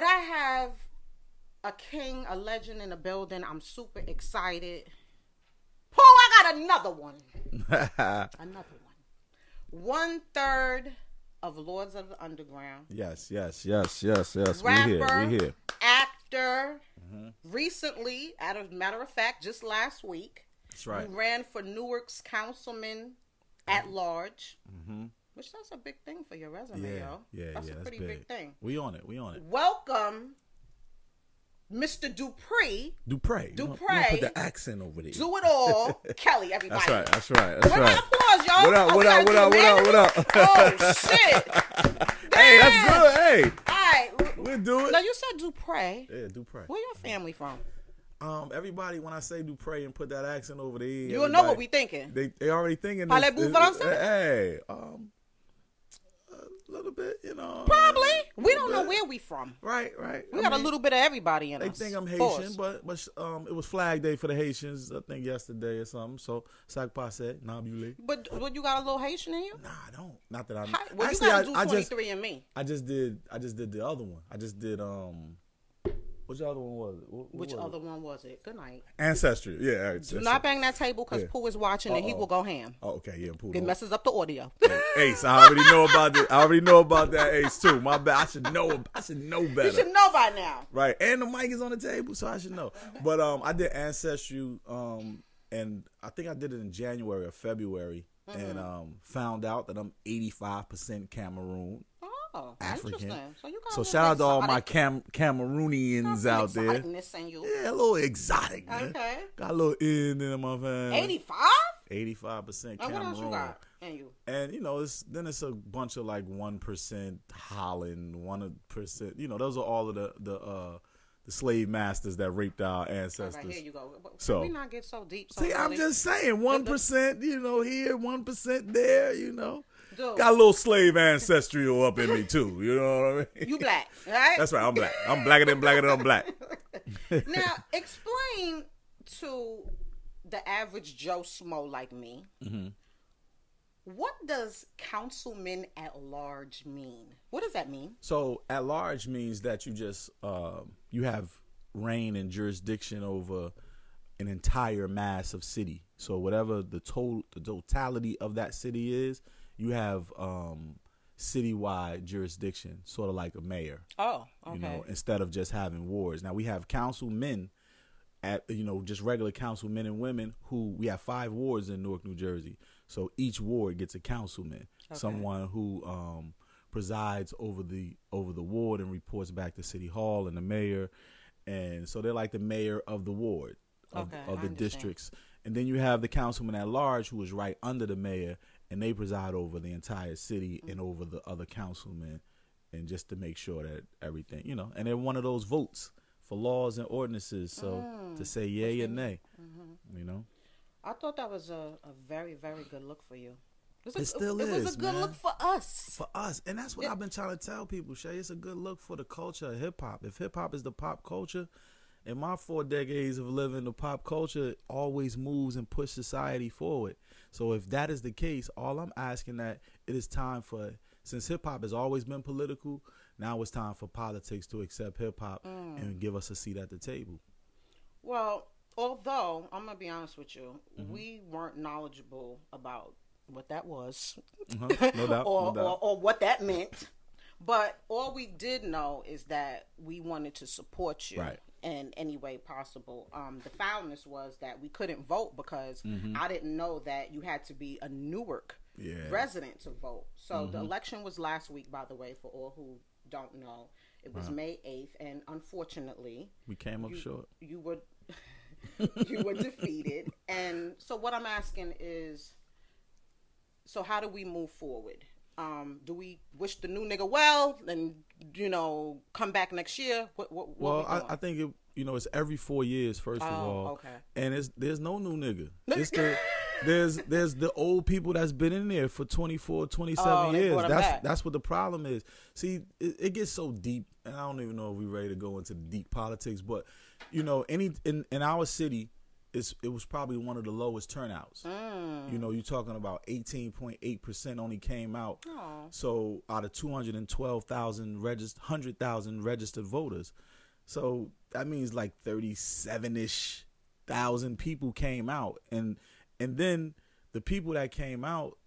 But I have a king, a legend in the building. I'm super excited. Paul, I got another one. Another one. 1/3 of Lords of the Underground. Yes. Rapper, we here. Actor. Recently, as a matter of fact, just last week, That's right. you ran for Newark's councilman at large. Which that's a big thing for your resume, yo. That's a pretty big thing. We on it. Welcome, Mr. Dupree. Dupre. You put the accent over there. Do it all. Kelly, everybody. That's right. Applause, y'all. What up? Oh, shit. Hey, that's good. Hey. All right. We'll do it. Now, you said Dupree. Yeah, Dupre. Where your family from? Everybody, when I say Dupre and put that accent over there, You'll know what we thinking. They already thinking. Parlez-vous français? Hey, a little bit, Probably. We don't know where we from. Right. We got a little bit of everybody in us. They think I'm Haitian, but it was Flag Day for the Haitians, I think yesterday or something. So, sac passe, nabule. But you got a little Haitian in you? Nah, I don't. Not that I. Well, actually, you gotta do 23 and me. I just did the other one. I just did which other one was it? Which other one was it? Good night. Ancestry. Yeah. All right, do not bang that table because Pooh is watching and he will go ham. Oh, okay. Yeah, Pooh. It messes up the audio. Ace, I already know about it. I already know about that, Ace, too. My bad. I should know better. You should know by now. Right. And the mic is on the table, so I should know. But I did Ancestry, and I think I did it in January or February, and found out that I'm 85% Cameroon. Oh, African. interesting. So shout out to all my Cameroonians out there. In you. Yeah, a little exotic, man. Okay. Got a little in my family. 85? 85% Cameroon. And what else you got in you? And it's a bunch of like 1% Holland, 1%. Those are all of the slave masters that raped our ancestors. All right, here you go. So we not get so deep. See, I'm just saying 1%. Here, 1% there. Dude. Got a little slave ancestral up in me too. You know what I mean? You black, right? That's right. I'm black. I'm blacker than I'm black. Now, explain to the average Joe Smo like me, what does councilman at large mean? What does that mean? So, at large means that you just you have reign and jurisdiction over an entire mass of city. So, whatever the totality of that city is, you have citywide jurisdiction, sort of like a mayor. Oh, okay. Instead of just having wards. Now we have councilmen just regular councilmen and women who we have 5 wards in Newark, New Jersey. So each ward gets a councilman, someone who presides over the ward and reports back to City Hall and the mayor. And so they're like the mayor of the ward of the districts. And then you have the councilman at large who is right under the mayor, and they preside over the entire city and over the other councilmen, and just to make sure that everything, and they're one of those votes for laws and ordinances. So to say yay or nay, I thought that was a very, very good look for you. It still is. It was a good look for us. For us. And that's what I've been trying to tell people, Shay. It's a good look for the culture of hip-hop. If hip-hop is the pop culture, in my 4 decades of living, the pop culture always moves and pushes society forward. So if that is the case, all I'm asking that it is time for, since hip-hop has always been political, now it's time for politics to accept hip-hop and give us a seat at the table. Well, although, I'm going to be honest with you, we weren't knowledgeable about what that was. No doubt. or what that meant. But all we did know is that we wanted to support you in any way possible. The foulness was that we couldn't vote because I didn't know that you had to be a Newark resident to vote. So the election was last week, by the way, for all who don't know. It was May 8th, and unfortunately, we came up short. You were you were defeated. And so what I'm asking is, so how do we move forward? Do we wish the new nigga well and, come back next year? What I think it's every 4 years, first of all. Okay. And there's no new nigga. There's the old people that's been in there for 24, 27 years. That's what the problem is. See, it gets so deep, and I don't even know if we're ready to go into the deep politics, but in our city, it was probably one of the lowest turnouts. You know, you're talking about 18.8% only came out. Aww. So out of 212,000 100,000 registered voters. So that means like 37-ish thousand people came out. And then the people that came out,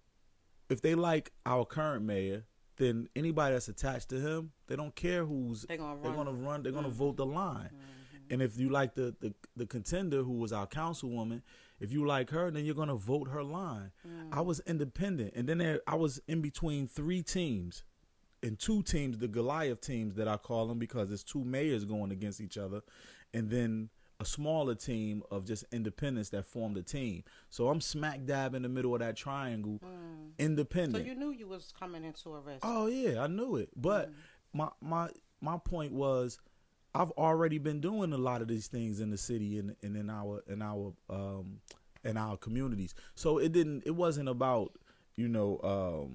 if they like our current mayor, then anybody that's attached to him, they don't care who's they're gonna vote the line. And if you like the contender who was our councilwoman, if you like her, then you're gonna vote her line. I was independent, and then I was in between 3 teams, and 2 teams, the Goliath teams that I call them, because it's 2 mayors going against each other, and then a smaller team of just independents that formed a team. So I'm smack dab in the middle of that triangle, independent. So you knew you was coming into a race. Oh yeah, I knew it. But my point was, I've already been doing a lot of these things in the city and in our communities. So it wasn't about, you know,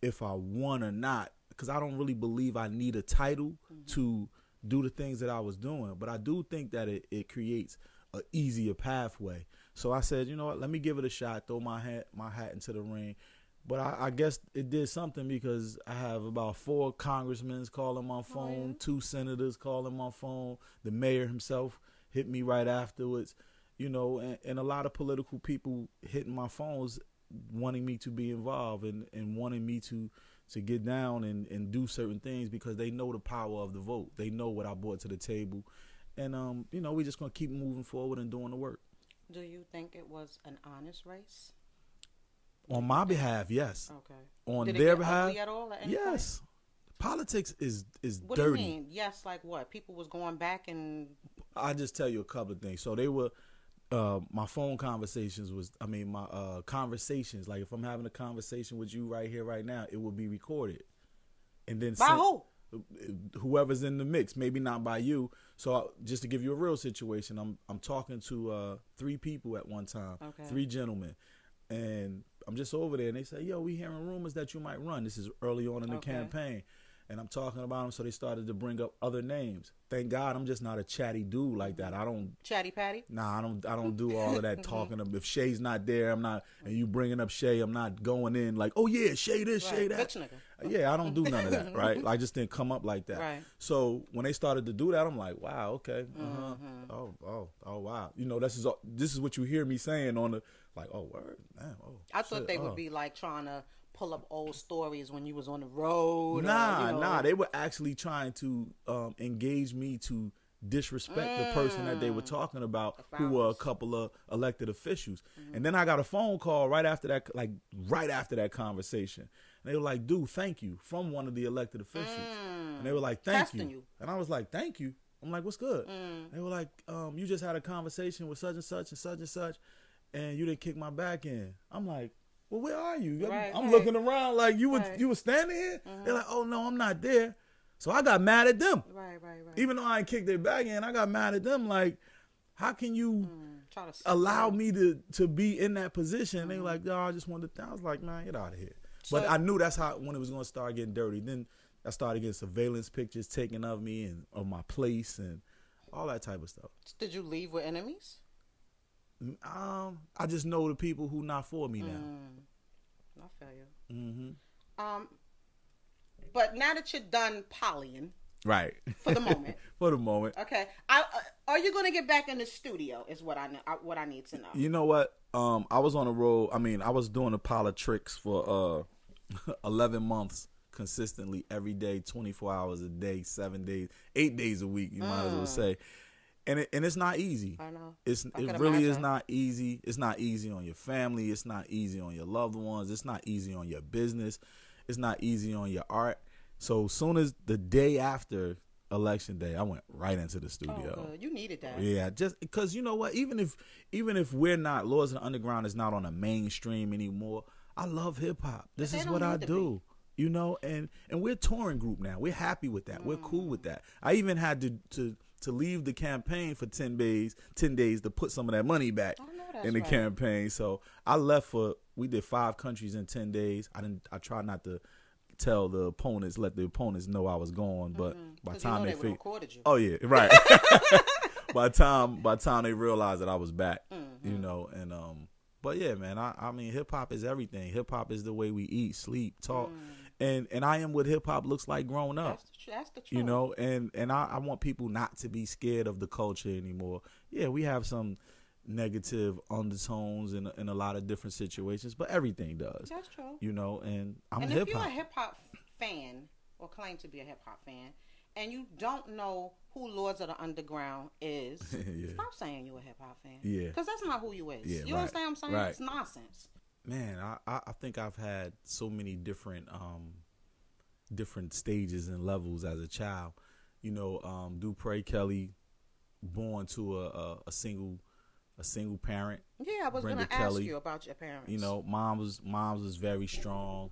if I won or not, because I don't really believe I need a title to do the things that I was doing. But I do think that it creates an easier pathway. So I said, you know what, let me give it a shot, throw my hat into the ring. But I guess it did something, because I have about 4 congressmen calling my phone, 2 senators calling my phone. The mayor himself hit me right afterwards, you know, and a lot of political people hitting my phones, wanting me to be involved and wanting me to get down and do certain things, because they know the power of the vote. They know what I brought to the table. And, you know, we're just going to keep moving forward and doing the work. Do you think it was an honest race? On my behalf, yes. Okay. On Did their it get behalf, ugly at all at any yes. point? Politics is What dirty. do you mean? Yes, like what? People was going back and... I just tell you a couple of things. So they were, my phone conversations was, my conversations, like if I'm having a conversation with you right here, right now, it will be recorded. And then by who? Whoever's in the mix, maybe not by you. So just to give you a real situation, I'm talking to 3 people at one time, 3 gentlemen. And I'm just over there, and they say, yo, we hearing rumors that you might run. This is early on in the campaign. And I'm talking about them, so they started to bring up other names. Thank God I'm just not a chatty dude like that. I don't... Chatty Patty? Nah, I don't do all of that talking. If Shay's not there, I'm not... And you bringing up Shay, I'm not going in like, oh, yeah, Shay this, Shay that. Bitch nigga. Yeah, I don't do none of that, right? I just didn't come up like that. Right. So when they started to do that, I'm like, wow, okay. Oh, wow. You know, this is what you hear me saying on the... Like, oh, word, man. Oh, I thought they would be like trying to pull up old stories when you was on the road. Nah. They were actually trying to engage me to disrespect the person that they were talking about, who were a couple of elected officials. And then I got a phone call right after that conversation. And they were like, dude, thank you, from one of the elected officials. And they were like, thank you. And I was like, thank you. I'm like, what's good? They were like, you just had a conversation with such and such and such and such, and you didn't kick my back in. I'm like, well, where are you? I'm looking around like you were standing here. They're like, oh no, I'm not there. So I got mad at them. Right. Even though I ain't kicked their back in, I got mad at them. Like, how can you allow me to be in that position? They were like, no, I just wanted to. I was like, man, get out of here. So, but I knew that's when it was going to start getting dirty. Then I started getting surveillance pictures taken of me and of my place and all that type of stuff. Did you leave with enemies? I just know the people who not for me now. I feel you. But now that you're done polying, right? For the moment. For the moment. Okay. Are you going to get back in the studio? Is what I need to know. You know what? I was on the road. I was doing the politics for 11 months consistently, every day, 24 hours a day, 7 days, 8 days a week. You might as well say. And it's not easy. I know. It really is not easy. It's not easy on your family. It's not easy on your loved ones. It's not easy on your business. It's not easy on your art. So soon as the day after Election Day, I went right into the studio. Oh, good. You needed that. Yeah, just because you know what? Even if we're not, Lords of the Underground is not on a mainstream anymore, I love hip hop. This is what I do. You know, and we're a touring group now. We're happy with that. We're cool with that. I even had to leave the campaign for 10 days to put some of that money back in the campaign. So I left we did 5 countries in 10 days. I tried not to let the opponents know I was gone, but by the time they recorded you. Oh yeah, right. by the time they realized that I was back, you know, and but yeah, man, I mean, hip hop is everything. Hip hop is the way we eat, sleep, talk, and I am what hip hop looks like growing up. That's the truth. You know, and I want people not to be scared of the culture anymore. Yeah, we have some negative undertones in a lot of different situations, but everything does. That's true. You know, and I'm and hip hop. if you're a hip hop fan or claim to be a hip hop fan, and you don't know who Lords of the Underground is, stop saying you're a hip hop fan. Yeah. Because that's not who you is. Yeah, you understand what I'm saying? Right. It's nonsense. Man, I think I've had so many different stages and levels as a child. You know, Dupre Kelly, born to a single parent. Yeah, I was going to ask you about your parents. You know, mom was very strong.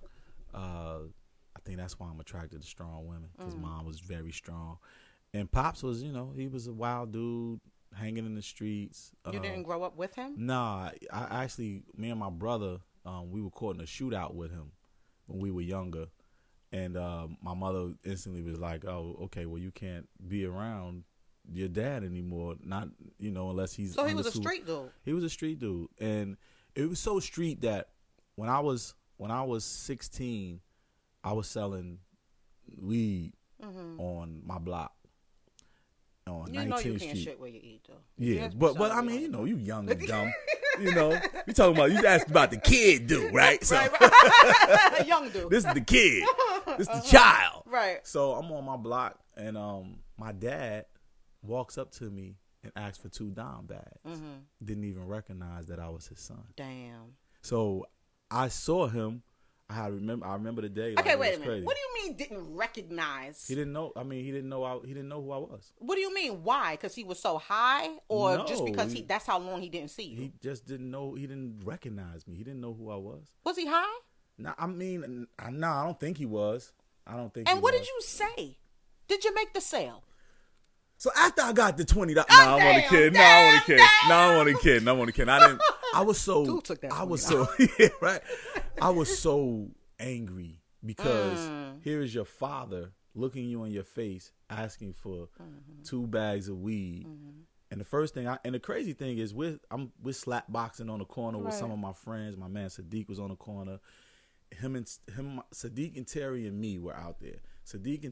I think that's why I'm attracted to strong women, because mom was very strong. And Pops was, you know, he was a wild dude hanging in the streets. You didn't grow up with him? Nah, I actually, me and my brother, we were caught in a shootout with him when we were younger. And my mother instantly was like, oh, okay, well, you can't be around your dad anymore, not, you know, unless he's... So he was a street dude? He was a street dude. And it was so street that when I was 16... I was selling weed on my block on 19th Street. You know you can't shit where you eat, though. Yeah, but I mean, you know, you young and dumb. You know, we talking about, you asked about the kid dude, right? So, right. Young dude. This is the kid. This is the child. Right. So I'm on my block, and my dad walks up to me and asks for 2 dime bags. Didn't even recognize that I was his son. Damn. So I saw him. I remember the day. Okay, like, wait a minute. crazy. What do you mean didn't recognize? He didn't know. I mean, he didn't know who I was. What do you mean? Why? Because he was so high, or No, just because that's how long he didn't see you? He just didn't know. He didn't recognize me. He didn't know who I was. Was he high? No, I mean, I don't think he was. I don't think. And what did you say? Did you make the sale? So after I got the $20, I want to kid. I want to kid. I didn't. I was so. Dude took that I was so. Yeah, right. I was so angry because here is your father looking you in your face, asking for 2 bags of weed, and the first thing and the crazy thing is we're slap boxing on the corner with some of my friends. My man Sadiq was on the corner. Sadiq and Terry and me were out there. Sadiq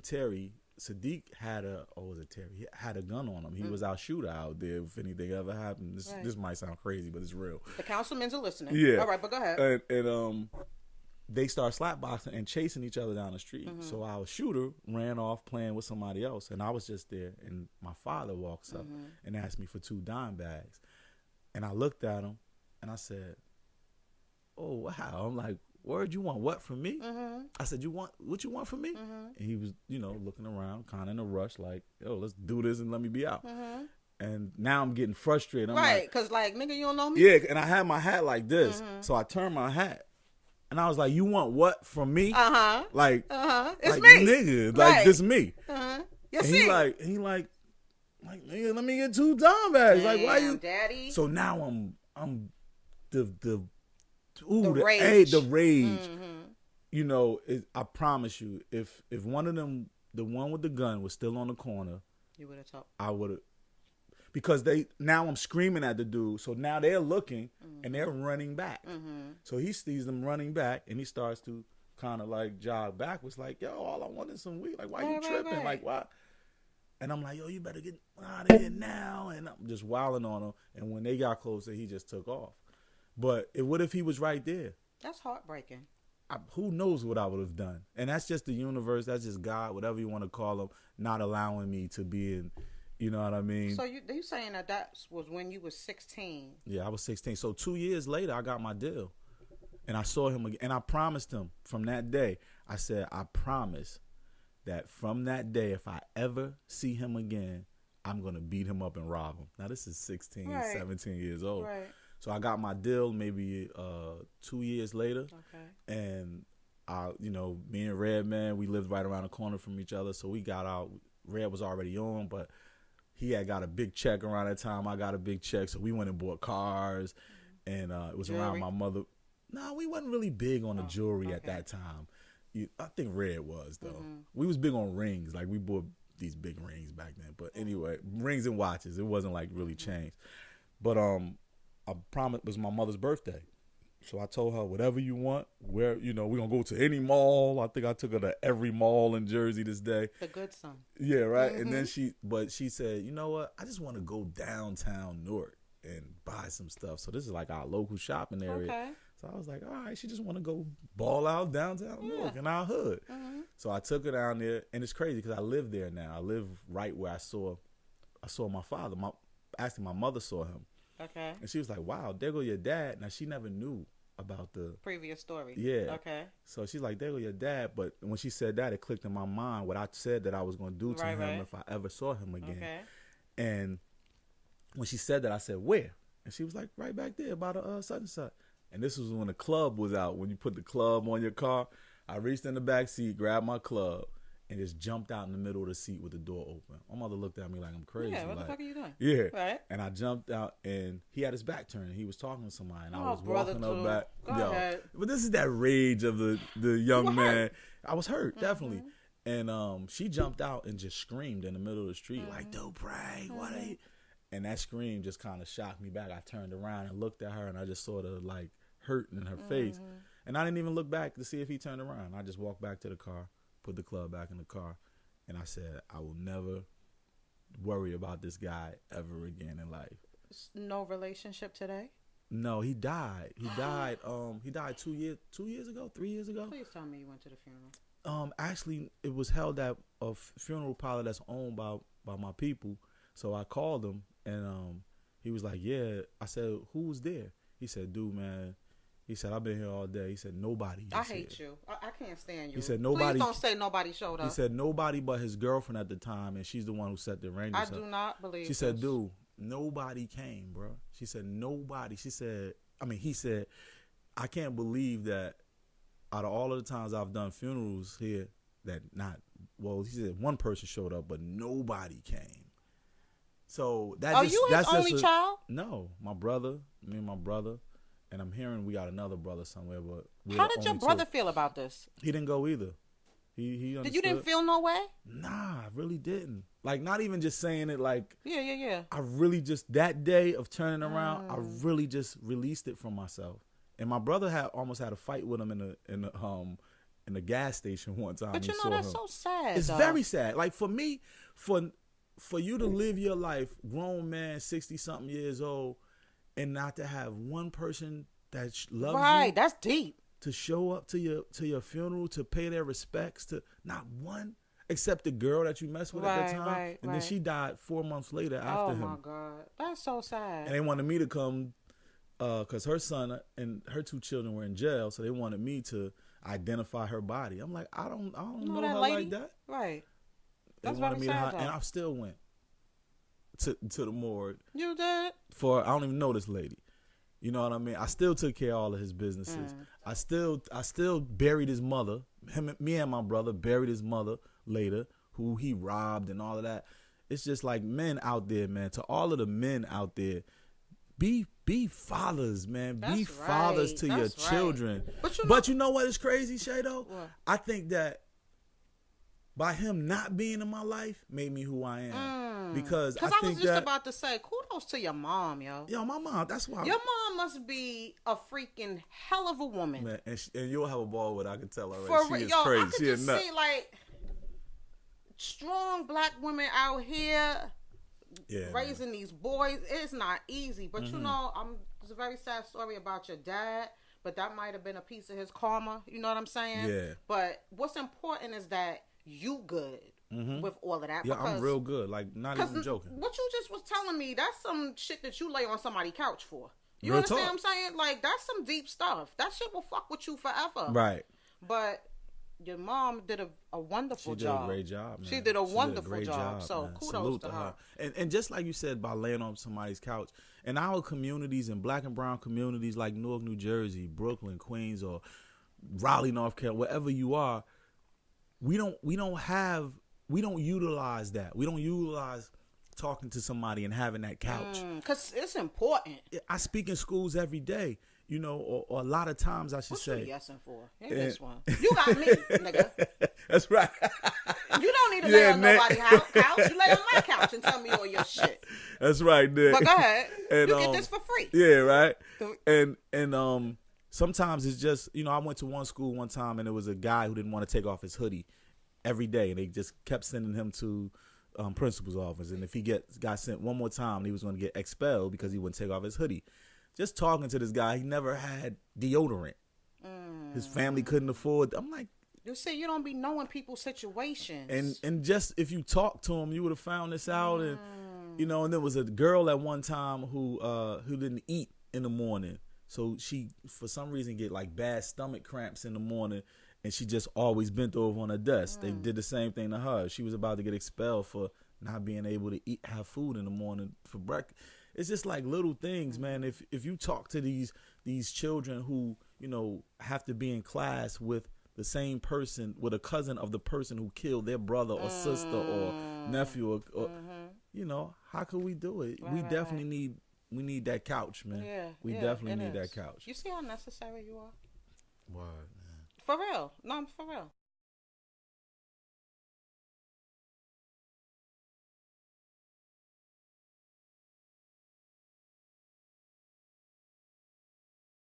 had He had a gun on him. He was our shooter out there. If anything ever happened, this might sound crazy, but it's real. The councilmen's are listening. Yeah. All right, but go ahead. And they start slapboxing and chasing each other down the street. So our shooter ran off playing with somebody else, and I was just there. And my father walks up and asked me for 2 dime bags, and I looked at him and I said, "Oh wow!" I'm like, "Word, you want what from me?" I said, what you want from me?" And he was, you know, looking around, kind of in a rush, like, "Yo, let's do this and let me be out." And now I'm getting frustrated. I'm right, because like, nigga, you don't know me? Yeah, and I had my hat like this. So I turned my hat. And I was like, "You want what from me?" Like, it's like, me, nigga. Like, this me. Yes, and he like, nigga, let me get 2 dime bags. Damn, like, why you, daddy? So now I'm the rage. The rage. You know, I promise you, if one of them, the one with the gun, was still on the corner, you would have talked. I would have. Because now I'm screaming at the dude, so now they're looking and they're running back. So he sees them running back and he starts to kind of like jog backwards, like, "Yo, all I want is some weed. Like, why you tripping? Right. Like, why?" And I'm like, "Yo, you better get out of here now." And I'm just wilding on him. And when they got closer, he just took off. But what if he was right there? That's heartbreaking. Who knows what I would have done? And that's just the universe. That's just God, whatever you want to call him, not allowing me to be in. You know what I mean? So you saying that was when you was 16? Yeah, I was 16. So 2 years later, I got my deal. And I saw him again. And I promised him from that day, I said, I promise that from that day, if I ever see him again, I'm going to beat him up and rob him. Now, this is 16, 17 years old. Right. So I got my deal maybe 2 years later. Okay. And, me and Red, man, we lived right around the corner from each other. So we got out. Red was already on, but he had got a big check around that time. I got a big check. So we went and bought cars. And it was jewelry? around my mother. No, we wasn't really big on the jewelry at that time. I think Red was, though. We was big on rings. Like, we bought these big rings back then. But anyway, rings and watches. It wasn't, like, really changed. But I promised, it was my mother's birthday. So I told her, whatever you want, we're going to go to any mall. I think I took her to every mall in Jersey this day. The good son. Yeah, right. And then she said, you know what? I just want to go downtown Newark and buy some stuff. So this is like our local shopping area. Okay. So I was like, all right, she just want to go ball out downtown Newark in our hood. Mm-hmm. So I took her down there, and it's crazy because I live there now. I live right where I saw my father. Actually, my mother saw him. Okay. And she was like, wow, there go your dad. Now, she never knew about the previous story. Yeah. Okay. So she's like, there go your dad. But when she said that, it clicked in my mind what I said that I was going to do to him if I ever saw him again. Okay. And when she said that, I said, where? And she was like, right back there by the such and such. And this was when the club was out. When you put the club on your car, I reached in the back seat, grabbed my club, and just jumped out in the middle of the seat with the door open. My mother looked at me like I'm crazy. Yeah, what the fuck are you doing? Yeah. Right. And I jumped out, and he had his back turned. He was talking to somebody, and I was walking up back. Go ahead. But this is that rage of the young man. I was hurt, definitely. And she jumped out and just screamed in the middle of the street, like, "Don't pray, what are you?" And that scream just kind of shocked me back. I turned around and looked at her, and I just sort of like hurt in her face. And I didn't even look back to see if he turned around. I just walked back to the car, put the club back in the car. And I said, I will never worry about this guy ever again in life. No relationship today? No, he died. He died. He died 2 years ago, 3 years ago. Please tell me you went to the funeral. Actually, it was held at a funeral parlor that's owned by my people. So I called him, and he was like, "Yeah." I said, "Who was there?" He said, "Dude, man." He said, "I've been here all day." He said, "Nobody." I hate you. I can't stand you. He said, "Nobody." Please don't say nobody showed up. He said, "Nobody but his girlfriend at the time, and she's the one who set the arrangements." I do not believe. She said, "Dude, nobody came, bro." She said, "Nobody." She said, he said, "I can't believe that out of all of the times I've done funerals here, that he said one person showed up, but nobody came." So that's you his only child? No, me and my brother. And I'm hearing we got another brother somewhere, but how did your brother feel about this? He didn't go either. He understood. You didn't feel no way? Nah, I really didn't. Like, not even just saying it like. Yeah. I really just, that day of turning around, I really just released it from myself. And my brother almost had a fight with him in the gas station one time. But that's so sad. It's very sad. Like, for me, for you to live your life, grown man, 60-something years old, and not to have one person that loves you. Right, that's deep. To show up to your funeral, to pay their respects, to not one, except the girl that you messed with at the time. And then she died 4 months later after him. Oh, my God. That's so sad. And they wanted me to come because her son and her 2 children were in jail, so they wanted me to identify her body. I'm like, I don't know her lady? like that. Right. They wanted me to and I still went to the morgue. You did? I don't even know this lady. You know what I mean? I still took care of all of his businesses. I still buried his mother. Me and my brother buried his mother later, who he robbed and all of that. It's just like, men out there, man. To all of the men out there, be fathers, man. Be fathers to your children. But you know what is crazy, Shado? What? I think that by him not being in my life made me who I am. Because I was just about to say, kudos to your mom, yo. Yo, my mom, that's why. Your mom must be a freaking hell of a woman. Man, and you'll have a ball with her, I can tell already. She is crazy. I could just see, like, strong black women out here raising these boys. It's not easy. But, it's a very sad story about your dad. But that might have been a piece of his karma. You know what I'm saying? Yeah. But what's important is that you good with all of that. Yeah, I'm real good. Like, not even joking. What you just was telling me, that's some shit that you lay on somebody's couch for. You real understand talk. what I'm saying? Like, that's some deep stuff. That shit will fuck with you forever. Right. But your mom did a wonderful job. She did a great job, man. She did a wonderful job. So man. kudos Salute to her. And just like you said, by laying on somebody's couch, in our communities, in black and brown communities like Newark, New Jersey, Brooklyn, Queens, or Raleigh, North Carolina, wherever you are, we don't utilize that. We don't utilize talking to somebody and having that couch. Because it's important. I speak in schools every day. you know, or a lot of times I should say. What you yesing for? In this one. You got me, nigga. That's right. You don't need to lay on nobody's couch. You lay on my couch and tell me all your shit. That's right, Nick. But go ahead. And, you get this for free. Yeah, right. And sometimes it's just, you know, I went to one school one time and there was a guy who didn't want to take off his hoodie every day, and they just kept sending him to principal's office. And if he got sent one more time, he was going to get expelled because he wouldn't take off his hoodie. Just talking to this guy, he never had deodorant. His family couldn't afford. I'm like, you see, you don't be knowing people's situations. And just if you talk to him, you would have found this out. And you know, and there was a girl at one time who didn't eat in the morning, so she for some reason get like bad stomach cramps in the morning, and she just always bent over on her desk. They did the same thing to her. She was about to get expelled for not being able to have food in the morning for breakfast. It's just like little things, man. If you talk to these children who, you know, have to be in class with the same person, with a cousin of the person who killed their brother or sister or nephew, or you know, how could we do it? We definitely need that couch, man. Yeah, we definitely need that couch. You see how necessary you are? What, man? For real. No, I'm for real.